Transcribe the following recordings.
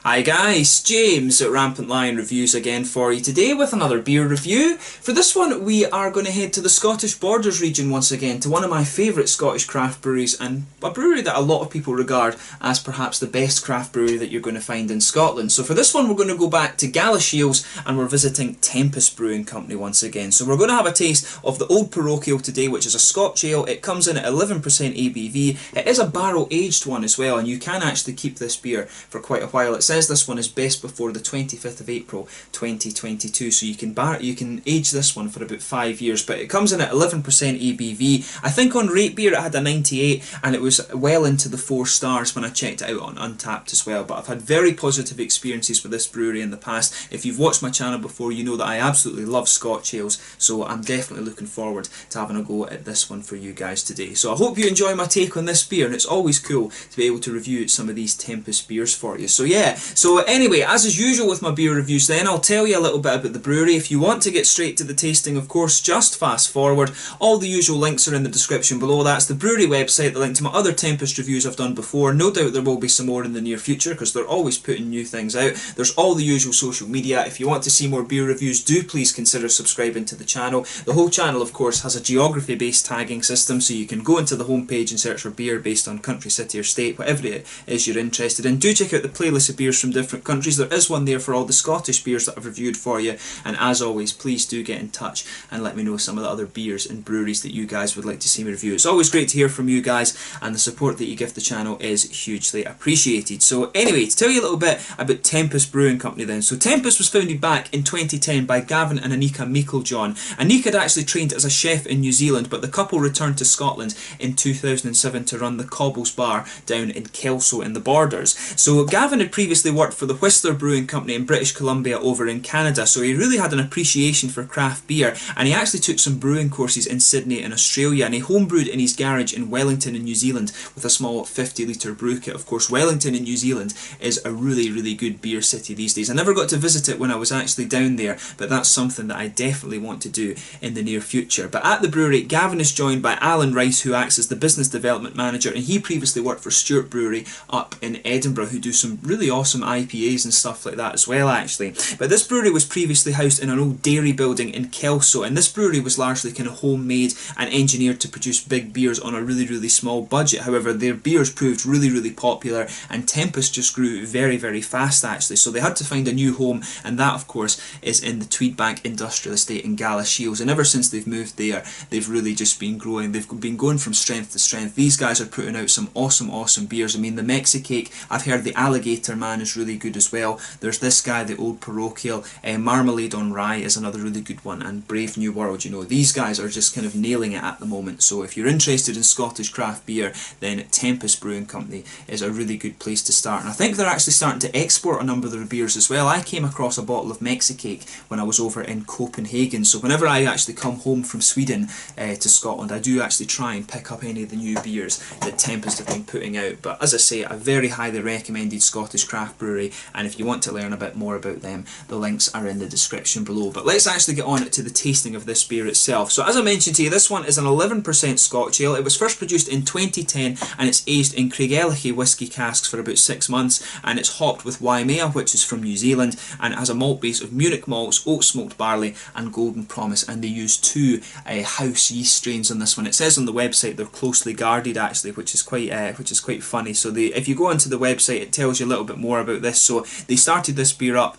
Hi guys, James at Rampant Lion Reviews again for you today with another beer review. For this one we are going to head to the Scottish Borders region once again, to one of my favourite Scottish craft breweries, and a brewery that a lot of people regard as perhaps the best craft brewery that you're going to find in Scotland. So for this one we're going to go back to Galashiels and we're visiting Tempest Brewing Company once again. So we're going to have a taste of the Old Parochial today, which is a Scotch ale. It comes in at 11% ABV. It is a barrel aged one as well, and you can actually keep this beer for quite a while. It says this one is best before the 25th of April 2022, so you can age this one for about 5 years, but it comes in at 11% ABV. I think on Rate Beer it had a 98 and it was well into the 4 stars when I checked it out on Untappd as well. But I've had very positive experiences with this brewery in the past. If you've watched my channel before, you know that I absolutely love Scotch ales, so I'm definitely looking forward to having a go at this one for you guys today. So I hope you enjoy my take on this beer, and it's always cool to be able to review some of these Tempest beers for you. So yeah, so anyway, as is usual with my beer reviews then, I'll tell you a little bit about the brewery. If you want to get straight to the tasting, of course, just fast forward. All the usual links are in the description below. That's the brewery website, the link to my other Tempest reviews I've done before. No doubt there will be some more in the near future because they're always putting new things out. There's all the usual social media. If you want to see more beer reviews, do please consider subscribing to the channel. The whole channel, of course, has a geography based tagging system, so you can go into the homepage and search for beer based on country, city or state, whatever it is you're interested in. Do check out the playlist of beers from different countries. There is one there for all the Scottish beers that I've reviewed for you, and as always, please do get in touch and let me know some of the other beers and breweries that you guys would like to see me review. It's always great to hear from you guys, and the support that you give the channel is hugely appreciated. So anyway, to tell you a little bit about Tempest Brewing Company then. So Tempest was founded back in 2010 by Gavin and Anika Meiklejohn. Anika had actually trained as a chef in New Zealand, but the couple returned to Scotland in 2007 to run the Cobbles Bar down in Kelso in the Borders. So Gavin had previously worked for the Whistler Brewing Company in British Columbia over in Canada, so he really had an appreciation for craft beer, and he actually took some brewing courses in Sydney in Australia, and he homebrewed in his garage in Wellington in New Zealand with a small 50-litre brew kit. Of course, Wellington in New Zealand is a really good beer city these days. I never got to visit it when I was actually down there, but that's something that I definitely want to do in the near future. But at the brewery, Gavin is joined by Alan Rice, who acts as the business development manager, and he previously worked for Stewart Brewery up in Edinburgh, who do some really awesome IPAs and stuff like that as well actually. But this brewery was previously housed in an old dairy building in Kelso, and this brewery was largely kind of homemade and engineered to produce big beers on a really small budget. However, their beers proved really popular, and Tempest just grew very fast actually, so they had to find a new home, and that of course is in the Tweedbank Industrial Estate in Galashiels. And ever since they've moved there, they've really just been growing. They've been going from strength to strength. These guys are putting out some awesome beers. I mean, the Mexicake, I've heard the Alligator Man is really good as well. There's this guy, the Old Parochial, Marmalade on Rye is another really good one, and Brave New World. You know, these guys are just kind of nailing it at the moment. So if you're interested in Scottish craft beer, then Tempest Brewing Company is a really good place to start. And I think they're actually starting to export a number of their beers as well. I came across a bottle of Mexicake when I was over in Copenhagen, so whenever I actually come home from Sweden to Scotland, I do actually try and pick up any of the new beers that Tempest have been putting out. But as I say, a very highly recommended Scottish craft brewery, and if you want to learn a bit more about them, the links are in the description below. But let's actually get on to the tasting of this beer itself. So as I mentioned to you, this one is an 11% Scotch ale. It was first produced in 2010 and it's aged in Craigellachie whisky casks for about 6 months, and it's hopped with Waimea, which is from New Zealand, and it has a malt base of Munich malts, oat smoked barley and Golden Promise, and they use 2 house yeast strains on this one. It says on the website they're closely guarded actually, which is quite funny. So if you go onto the website, it tells you a little bit more about this. So they started this beer up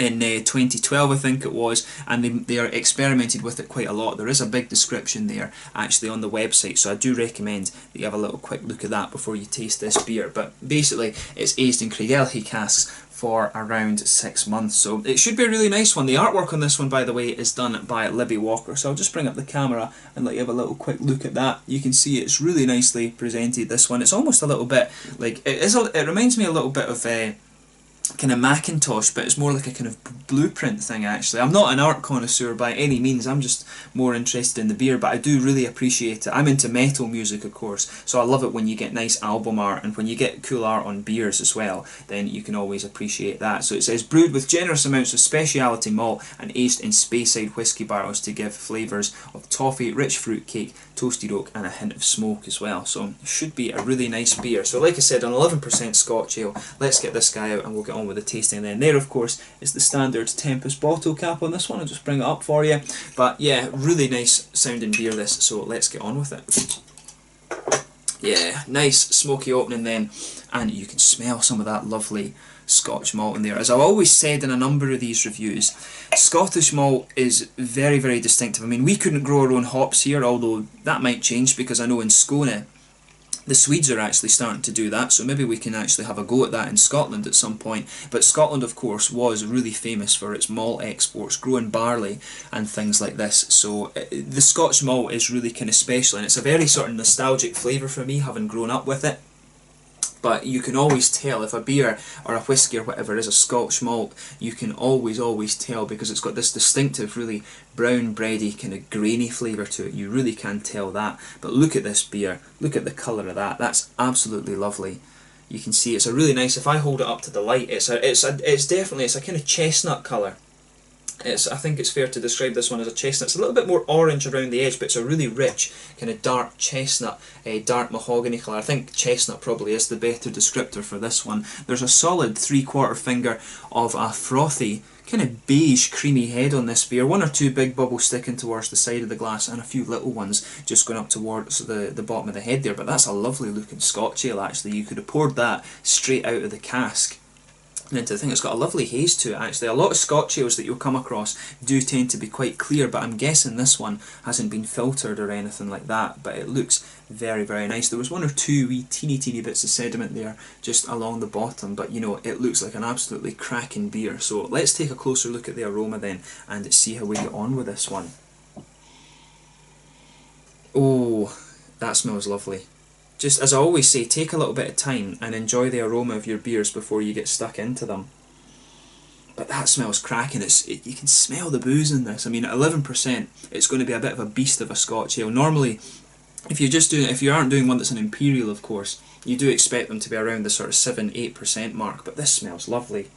in 2012 I think it was, and they are experimented with it quite a lot. There is a big description there actually on the website, so I do recommend that you have a little quick look at that before you taste this beer. But basically it's aged in Craigellachie casks for around 6 months, so it should be a really nice one. The artwork on this one, by the way, is done by Libby Walker, so I'll just bring up the camera and let you have a little quick look at that. You can see it's really nicely presented, this one. It's almost a little bit like, it reminds me a little bit of kind of Macintosh, but it's more like a kind of blueprint thing actually. I'm not an art connoisseur by any means, I'm just more interested in the beer, but I do really appreciate it. I'm into metal music of course, so I love it when you get nice album art, and when you get cool art on beers as well, then you can always appreciate that. So it says brewed with generous amounts of speciality malt and aged in Speyside whisky barrels to give flavours of toffee, rich fruit cake, toasted oak and a hint of smoke as well. So it should be a really nice beer. So like I said, an 11% Scotch ale. Let's get this guy out and we'll get on with the tasting then. There, of course, is the standard Tempest bottle cap on this one. I'll just bring it up for you. But yeah, really nice sounding beer this, so let's get on with it. Yeah, nice smoky opening then, and you can smell some of that lovely Scotch malt in there. As I've always said in a number of these reviews, Scottish malt is very, very distinctive. I mean, we couldn't grow our own hops here, although that might change because I know in Skåne the Swedes are actually starting to do that, so maybe we can actually have a go at that in Scotland at some point. But Scotland, of course, was really famous for its malt exports, growing barley and things like this. So the Scotch malt is really kind of special, and it's a very sort of nostalgic flavour for me, having grown up with it. But you can always tell if a beer or a whiskey or whatever is a Scotch malt, you can always tell, because it's got this distinctive, really brown bready, kind of grainy flavour to it. You really can tell that. But look at this beer, look at the colour of that, that's absolutely lovely. You can see it's a really nice, if I hold it up to the light, it's definitely a kind of chestnut colour. I think it's fair to describe this one as a chestnut. It's a little bit more orange around the edge, but it's a really rich, kind of dark chestnut, dark mahogany colour. I think chestnut probably is the better descriptor for this one. There's a solid 3/4 finger of a frothy, kind of beige, creamy head on this beer. One or two big bubbles sticking towards the side of the glass, and a few little ones just going up towards the bottom of the head there. But that's a lovely looking Scotch ale actually. You could have poured that straight out of the cask. And I think it's got a lovely haze to it actually. A lot of Scotch ales that you'll come across do tend to be quite clear, but I'm guessing this one hasn't been filtered or anything like that, but it looks very, very nice. There was one or two wee teeny bits of sediment there just along the bottom, but you know, it looks like an absolutely cracking beer. So let's take a closer look at the aroma then and see how we get on with this one. Oh, that smells lovely. Just as I always say, take a little bit of time and enjoy the aroma of your beers before you get stuck into them. But that smells cracking. You can smell the booze in this. I mean, at 11%, it's going to be a bit of a beast of a Scotch ale. Normally, if you aren't doing one that's an imperial, of course, you do expect them to be around the sort of 7–8% mark. But this smells lovely.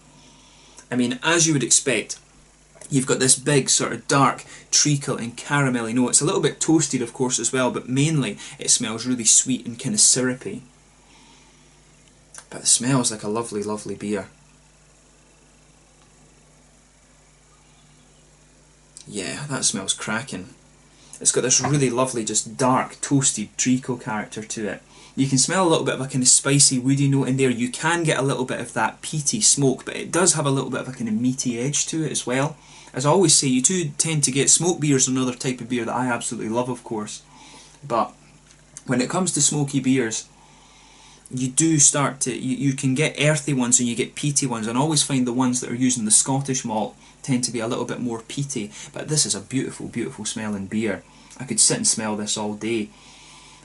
I mean, as you would expect, you've got this big sort of dark treacle and caramelly note. It's a little bit toasted of course as well, but mainly it smells really sweet and kind of syrupy. But it smells like a lovely, lovely beer. Yeah, that smells cracking. It's got this really lovely, just dark, toasted treacle character to it. You can smell a little bit of a kind of spicy, woody note in there. You can get a little bit of that peaty smoke, but it does have a little bit of a kind of meaty edge to it as well. As I always say, you do tend to get smoke beers, another type of beer that I absolutely love, of course. But when it comes to smoky beers, you do start to, you can get earthy ones and you get peaty ones, and I always find the ones that are using the Scottish malt tend to be a little bit more peaty. But this is a beautiful, beautiful smelling beer. I could sit and smell this all day.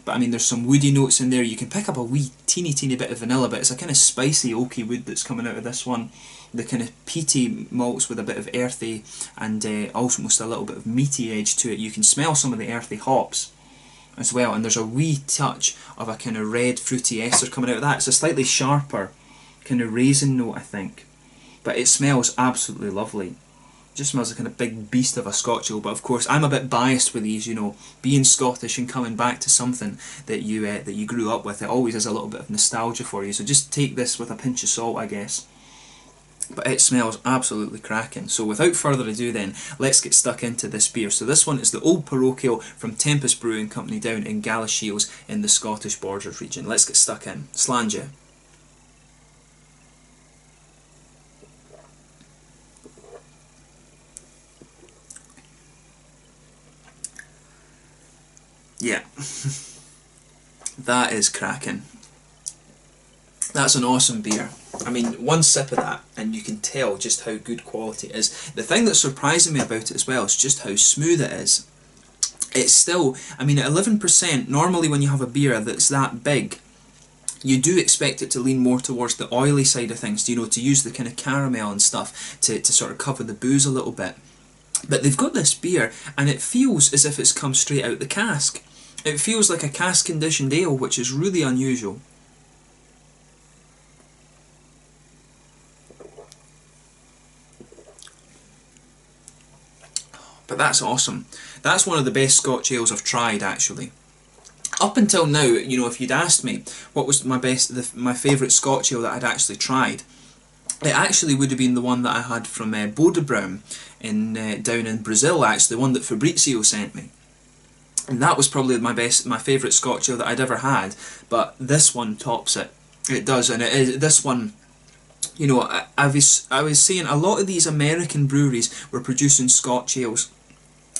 But I mean, there's some woody notes in there. You can pick up a wee teeny bit of vanilla, but it's a kind of spicy oaky wood that's coming out of this one. The kind of peaty malts with a bit of earthy and almost a little bit of meaty edge to it. You can smell some of the earthy hops as well, and there's a wee touch of a kind of red fruity ester coming out of that. It's a slightly sharper kind of raisin note, I think, but it smells absolutely lovely. It just smells like a kind of big beast of a Scotch ale. But of course, I'm a bit biased with these, you know, being Scottish and coming back to something that you grew up with. It always has a little bit of nostalgia for you, so just take this with a pinch of salt, I guess. But it smells absolutely cracking. So without further ado then, let's get stuck into this beer. So this one is the Old Parochial from Tempest Brewing Company down in Galashiels in the Scottish Borders region. Let's get stuck in. Slàinte. Yeah, that is cracking. That's an awesome beer. I mean, one sip of that and you can tell just how good quality it is. The thing that's surprising me about it as well is just how smooth it is. It's still, I mean, at 11%, normally when you have a beer that's that big, you do expect it to lean more towards the oily side of things, you know, to use the kind of caramel and stuff to sort of cover the booze a little bit. But they've got this beer and it feels as if it's come straight out the cask. It feels like a cask conditioned ale, which is really unusual. But that's awesome. That's one of the best Scotch ales I've tried, actually. Up until now, you know, if you'd asked me what was my favourite Scotch ale that I'd actually tried, It actually would have been the one that I had from Bodebraum down in Brazil, actually, the one that Fabrizio sent me. And that was probably my favourite Scotch ale that I'd ever had, but this one tops it. It does, and it is, this one, you know, I was saying a lot of these American breweries were producing Scotch ales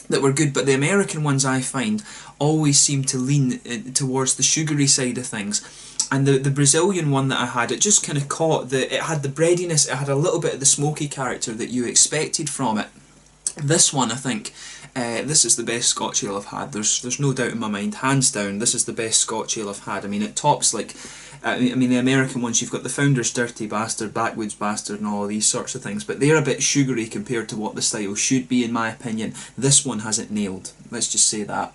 that were good, but the American ones I find always seem to lean towards the sugary side of things. And the Brazilian one that I had, it just kind of caught it had the breadiness, it had a little bit of the smoky character that you expected from it. This one, I think, this is the best Scotch ale I've had. There's no doubt in my mind, hands down, this is the best Scotch ale I've had. I mean, it tops like, I mean, the American ones, you've got the Founder's Dirty Bastard, Backwoods Bastard and all of these sorts of things, but they're a bit sugary compared to what the style should be, in my opinion. This one has it nailed, let's just say that.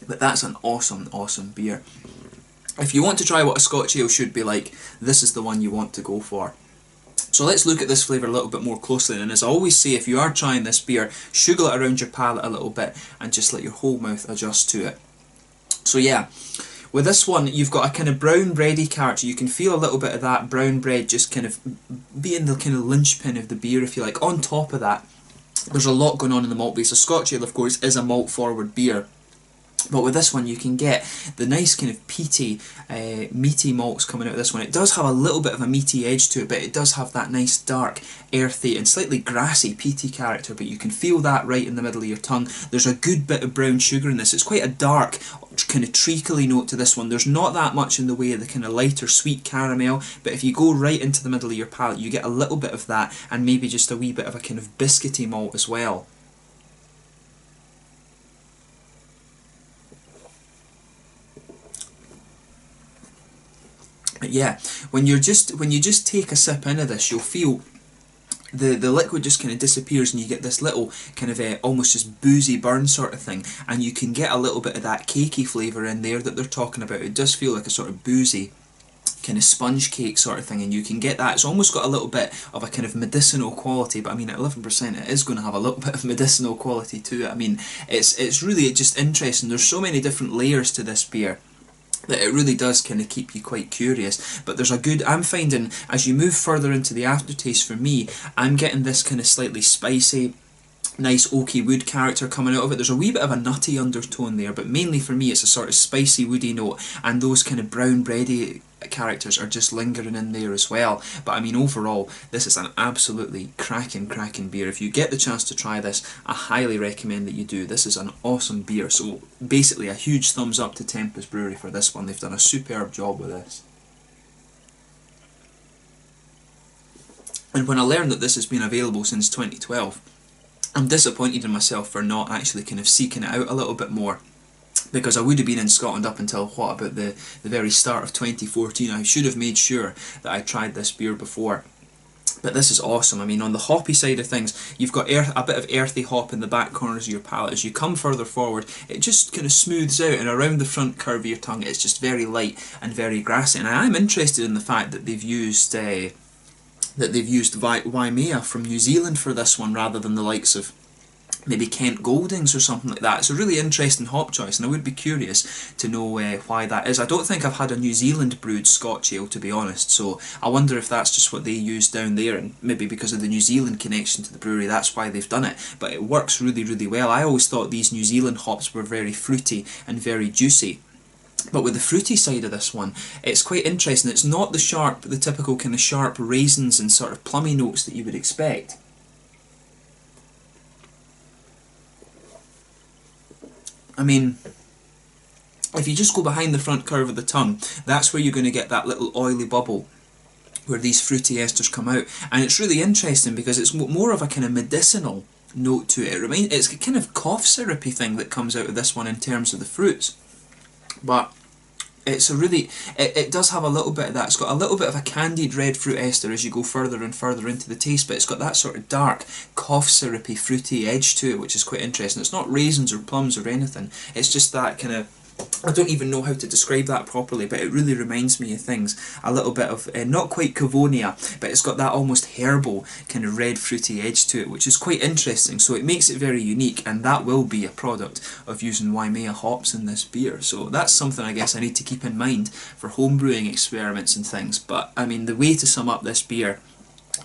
But that's an awesome, awesome beer. If you want to try what a Scotch ale should be like, this is the one you want to go for. So let's look at this flavour a little bit more closely, and as I always say, if you are trying this beer, sugar it around your palate a little bit and just let your whole mouth adjust to it. So yeah, with this one you've got a kind of brown bready character. You can feel a little bit of that brown bread just kind of being the kind of linchpin of the beer, if you like. On top of that, there's a lot going on in the malt base. A Scotch ale, of course, is a malt forward beer. But with this one you can get the nice kind of peaty, meaty malts coming out of this one. It does have a little bit of a meaty edge to it, but it does have that nice dark, earthy and slightly grassy, peaty character, but you can feel that right in the middle of your tongue. There's a good bit of brown sugar in this. It's quite a dark, kind of treacly note to this one. There's not that much in the way of the kind of lighter sweet caramel, but if you go right into the middle of your palate you get a little bit of that, and maybe just a wee bit of a kind of biscuity malt as well. But yeah, when you just take a sip into this, you'll feel the liquid just kind of disappears, and you get this little kind of almost just boozy burn sort of thing, and you can get a little bit of that cakey flavour in there that they're talking about. It does feel like a sort of boozy kind of sponge cake sort of thing, and you can get that. It's almost got a little bit of a kind of medicinal quality, but I mean at 11% it is going to have a little bit of medicinal quality to it. I mean, it's really just interesting. There's so many different layers to this beer that it really does kind of keep you quite curious. But there's a good, I'm finding as you move further into the aftertaste, for me, I'm getting this kind of slightly spicy, nice oaky wood character coming out of it. There's a wee bit of a nutty undertone there, but mainly for me it's a sort of spicy woody note, and those kind of brown bready characters are just lingering in there as well. But I mean, overall this is an absolutely cracking beer. If you get the chance to try this, I highly recommend that you do. This is an awesome beer. So basically a huge thumbs up to Tempest Brewery for this one. They've done a superb job with this. And when I learned that this has been available since 2012, I'm disappointed in myself for not actually kind of seeking it out a little bit more, because I would have been in Scotland up until, what, about the very start of 2014. I should have made sure that I tried this beer before. But this is awesome. I mean, on the hoppy side of things, you've got a bit of earthy hop in the back corners of your palate. As you come further forward, it just kind of smooths out, and around the front curve of your tongue it's just very light and very grassy. And I am interested in the fact that they've used Waimea from New Zealand for this one, rather than the likes of maybe Kent Goldings or something like that. It's a really interesting hop choice, and I would be curious to know why that is. I don't think I've had a New Zealand brewed Scotch ale, to be honest, so I wonder if that's just what they use down there, and maybe because of the New Zealand connection to the brewery, that's why they've done it. But it works really, really well. I always thought these New Zealand hops were very fruity and very juicy. But with the fruity side of this one, it's quite interesting. It's not the typical kind of sharp raisins and sort of plummy notes that you would expect. I mean, if you just go behind the front curve of the tongue, that's where you're going to get that little oily bubble where these fruity esters come out. And it's really interesting because it's more of a kind of medicinal note to it. It's a kind of cough syrupy thing that comes out of this one in terms of the fruits. But it's a really, it does have a little bit of that. It's got a little bit of a candied red fruit ester as you go further and further into the taste, but it's got that sort of dark, cough syrupy, fruity edge to it, which is quite interesting. It's not raisins or plums or anything, it's just that kind of I don't even know how to describe that properly, but it really reminds me of things. A little bit of, not quite Cavonia, but it's got that almost herbal kind of red fruity edge to it, which is quite interesting. So it makes it very unique, and that will be a product of using Waimea hops in this beer. So that's something I guess I need to keep in mind for home brewing experiments and things. But I mean, the way to sum up this beer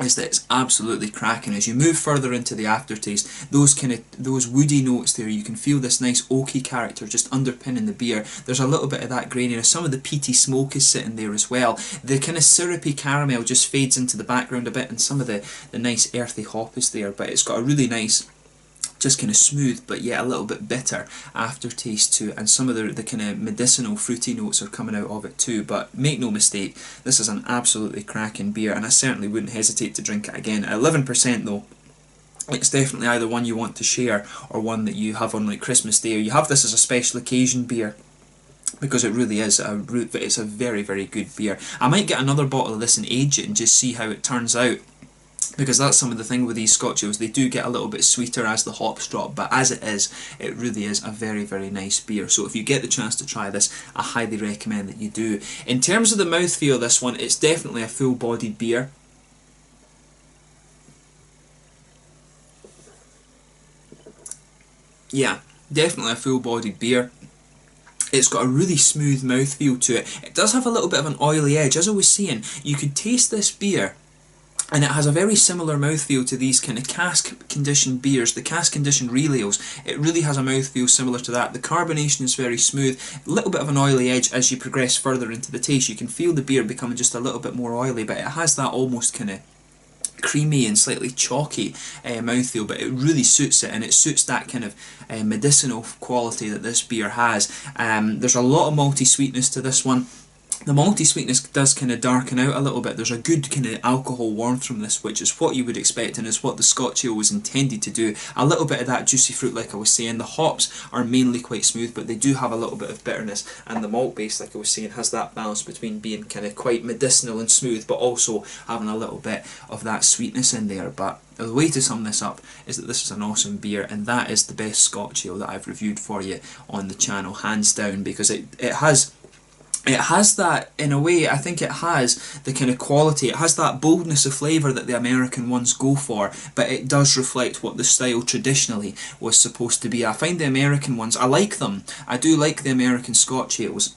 is that it's absolutely cracking. As you move further into the aftertaste, those woody notes there, you can feel this nice oaky character just underpinning the beer. There's a little bit of that graininess. Some of the peaty smoke is sitting there as well. The kind of syrupy caramel just fades into the background a bit, and some of the nice earthy hop is there, but it's got a really nice, just kind of smooth but yet a little bit bitter aftertaste to it, and some of the kind of medicinal fruity notes are coming out of it too. But make no mistake, this is an absolutely cracking beer, and I certainly wouldn't hesitate to drink it again. At 11% though, it's definitely either one you want to share or one that you have on like Christmas Day, or you have this as a special occasion beer, because it really is it's a very, very good beer. I might get another bottle of this and age it and just see how it turns out, because that's some of the thing with these Scotch ales. They do get a little bit sweeter as the hops drop, but as it is, it really is a very, very nice beer. So if you get the chance to try this, I highly recommend that you do. In terms of the mouthfeel of this one, it's definitely a full-bodied beer. Yeah, definitely a full-bodied beer. It's got a really smooth mouthfeel to it. It does have a little bit of an oily edge. As I was saying, you could taste this beer, and it has a very similar mouthfeel to these kind of cask-conditioned beers, the cask-conditioned real ales. It really has a mouthfeel similar to that. The carbonation is very smooth, a little bit of an oily edge as you progress further into the taste. You can feel the beer becoming just a little bit more oily, but it has that almost kind of creamy and slightly chalky mouthfeel, but it really suits it, and it suits that kind of medicinal quality that this beer has. There's a lot of malty sweetness to this one. The malty sweetness does kind of darken out a little bit. There's a good kind of alcohol warmth from this, which is what you would expect and is what the Scotch ale was intended to do. A little bit of that juicy fruit, like I was saying. The hops are mainly quite smooth, but they do have a little bit of bitterness, and the malt base, like I was saying, has that balance between being kind of quite medicinal and smooth, but also having a little bit of that sweetness in there. But the way to sum this up is that this is an awesome beer, and that is the best Scotch ale that I've reviewed for you on the channel, hands down, because it has that, in a way, I think it has the kind of quality, it has that boldness of flavour that the American ones go for, but it does reflect what the style traditionally was supposed to be. I find the American ones, I like them, I do like the American Scotch ales,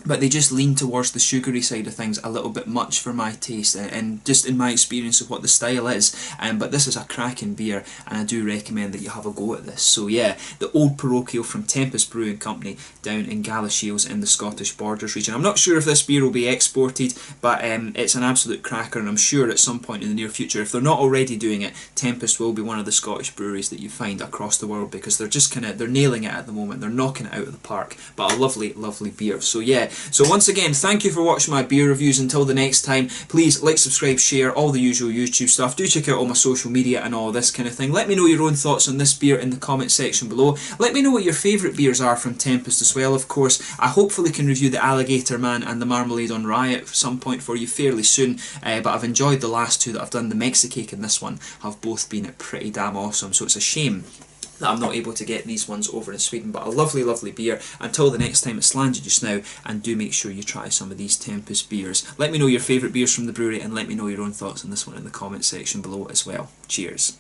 but they just lean towards the sugary side of things a little bit much for my taste, and just in my experience of what the style is. But this is a cracking beer, and I do recommend that you have a go at this. So yeah, the Old Parochial from Tempest Brewing Company down in Galashiels in the Scottish Borders region. I'm not sure if this beer will be exported, but it's an absolute cracker, and I'm sure at some point in the near future, if they're not already doing it, Tempest will be one of the Scottish breweries that you find across the world, because they're just they're nailing it at the moment. They're knocking it out of the park. But a lovely, lovely beer. So yeah, so once again, thank you for watching my beer reviews. Until the next time, please like, subscribe, share, all the usual YouTube stuff. Do check out all my social media and all this kind of thing. Let me know your own thoughts on this beer in the comment section below. Let me know what your favourite beers are from Tempest as well, of course. I hopefully can review the Alligator Man and the Marmalade on Rye at some point for you fairly soon, but I've enjoyed the last two that I've done. The Mexicake and this one have both been pretty damn awesome, so it's a shame that I'm not able to get these ones over in Sweden. But a lovely, lovely beer. Until the next time, it's Slanger just now, and do make sure you try some of these Tempest beers. Let me know your favourite beers from the brewery, and let me know your own thoughts on this one in the comment section below as well. Cheers.